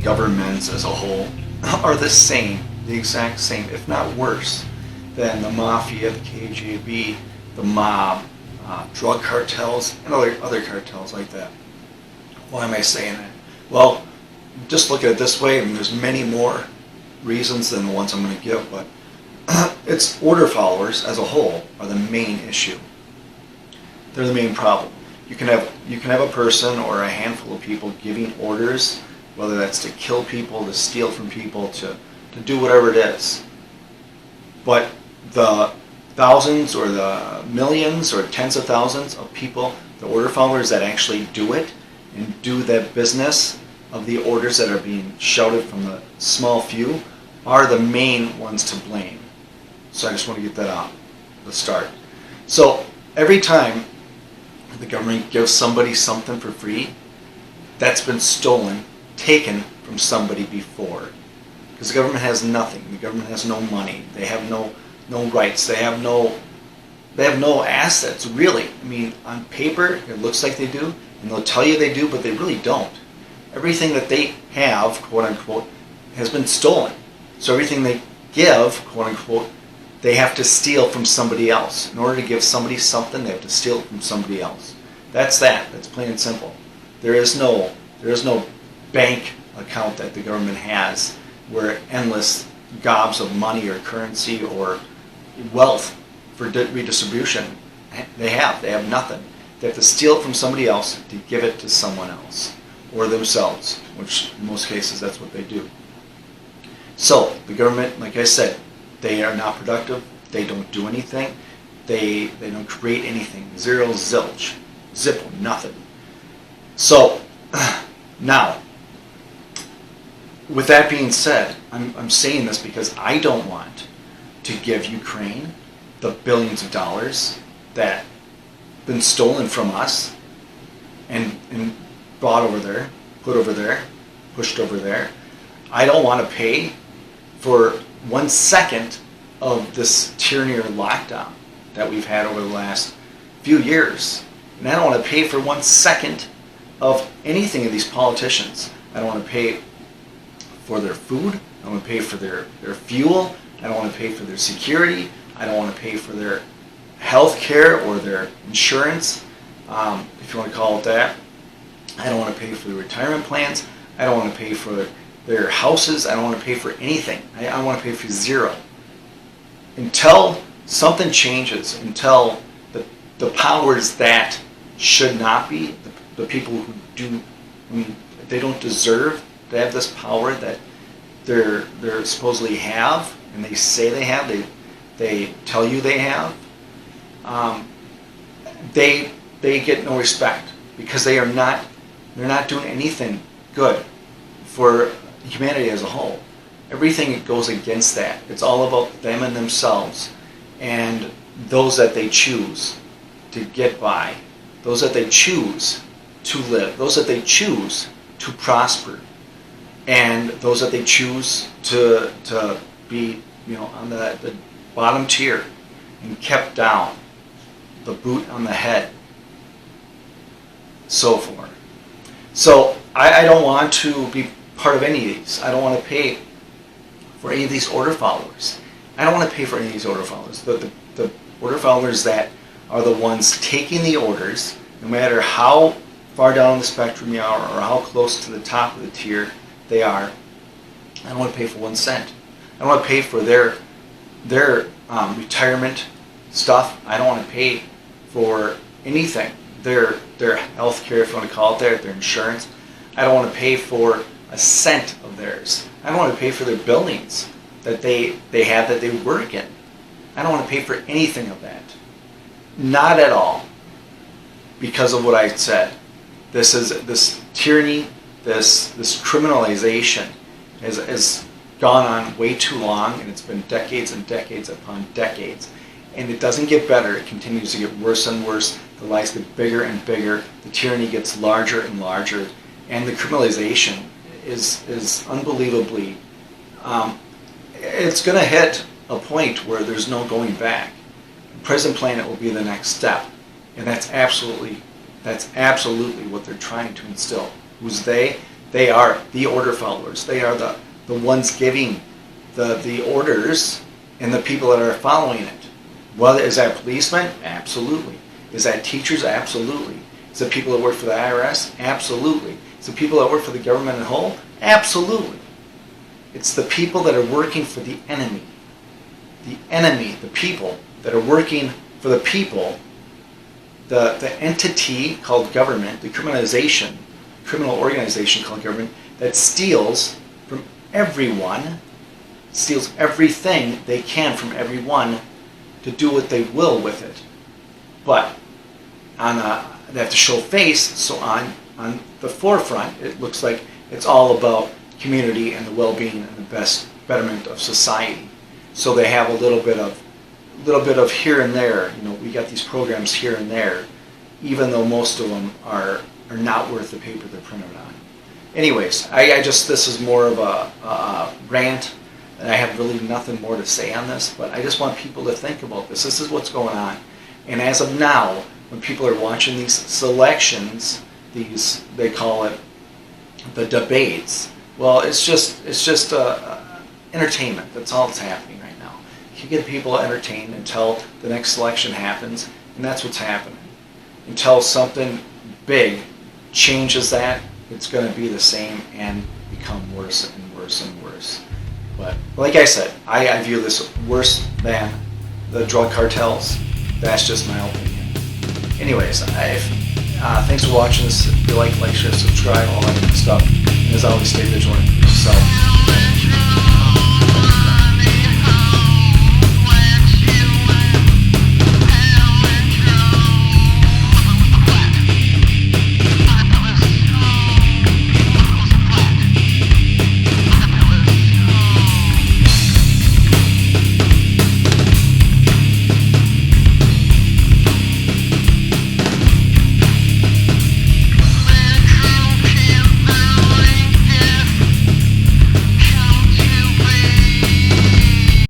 governments as a whole are the same, the exact same, if not worse, than the Mafia, the KGB, the mob, drug cartels, and other cartels like that. Why am I saying that? Well, just look at it this way, and there's many more reasons than the ones I'm going to give, but it's order followers as a whole are the main issue. They're the main problem. You can have a person or a handful of people giving orders, whether that's to kill people, to steal from people, to do whatever it is. But the thousands or the millions or tens of thousands of people, the order followers that actually do it and do that business of the orders that are being shouted from the small few, are the main ones to blame. So I just want to get that out, the start. So every time the government gives somebody something for free, that's been stolen, taken from somebody before. Because the government has nothing. The government has no money. They have no rights. They have no assets, really. I mean, on paper, it looks like they do, and they'll tell you they do, but they really don't. Everything that they have, quote unquote, has been stolen. So everything they give, quote unquote, they have to steal from somebody else. In order to give somebody something, they have to steal it from somebody else. That's that. That's plain and simple. There is no bank account that the government has where endless gobs of money or currency or wealth for redistribution. They have nothing. They have to steal it from somebody else to give it to someone else or themselves, which in most cases that's what they do. So the government, like I said, they are not productive. They don't do anything. They don't create anything. Zero, zilch, zippo, nothing. So now, with that being said, I'm saying this because I don't want to give Ukraine the billions of dollars that have been stolen from us and brought over there, put over there, pushed over there. I don't want to pay for 1 second of this tyranny or lockdown that we've had over the last few years. And I don't want to pay for 1 second of anything of these politicians. I don't want to pay for their food. I don't want to pay for their fuel. I don't want to pay for their security. I don't want to pay for their health care or their insurance, if you want to call it that. I don't want to pay for the retirement plans. I don't want to pay for their houses. I don't want to pay for anything. I want to pay for zero. Until something changes, until the powers that should not be, the people who do, they don't deserve to have this power that they're supposedly have, and they say they have, they tell you they have, they get no respect because they're not doing anything good for humanity as a whole. Everything goes against that. It's all about them and themselves and those that they choose to get by, those that they choose to live, those that they choose to prosper, and those that they choose to be, on the bottom tier and kept down, the boot on the head, so forth. So I don't want to be part of any of these. I don't want to pay for any of these order followers. I don't want to pay for any of these order followers. The order followers that are the ones taking the orders, no matter how far down the spectrum you are or how close to the top of the tier they are, I don't want to pay for 1 cent. I don't want to pay for their retirement stuff. I don't want to pay for anything. Their health care, if you want to call it that, their insurance. I don't want to pay for a cent of theirs. I don't want to pay for their buildings that they have that they work in. I don't want to pay for anything of that. Not at all. Because of what I said. This tyranny, this criminalization has gone on way too long, and it's been decades and decades upon decades. And it doesn't get better. It continues to get worse and worse. The lies get bigger and bigger. The tyranny gets larger and larger. And the criminalization is unbelievably, it's going to hit a point where there's no going back. Prison Planet will be the next step. And that's absolutely what they're trying to instill. Who's they? They are the order followers. They are the ones giving the orders and the people that are following it. Well, is that policemen? Absolutely. Is that teachers? Absolutely. Is it people that work for the IRS? Absolutely. Is it people that work for the government as a whole? Absolutely. It's the people that are working for the enemy. The enemy, the people that are working for the people, the entity called government, the criminal organization called government, that steals from everyone, steals everything they can from everyone to do what they will with it. But they have to show face, so on the forefront, it looks like it's all about community and the well-being and the betterment of society. So they have a little bit of here and there. We got these programs here and there, even though most of them are not worth the paper they're printed on. Anyways, this is more of a rant, and I have really nothing more to say on this, but I just want people to think about this. This is what's going on. And as of now, when people are watching these selections, they call it the debates. Well, it's just entertainment. That's all that's happening right now. You get people entertained until the next selection happens, and that's what's happening. Until something big changes that, it's going to be the same and become worse and worse and worse. But like I said, I view this worse than the drug cartels. That's just my opinion. Anyways, thanks for watching this. If you like, share, subscribe, all that good stuff. And as always, stay vigilant. So.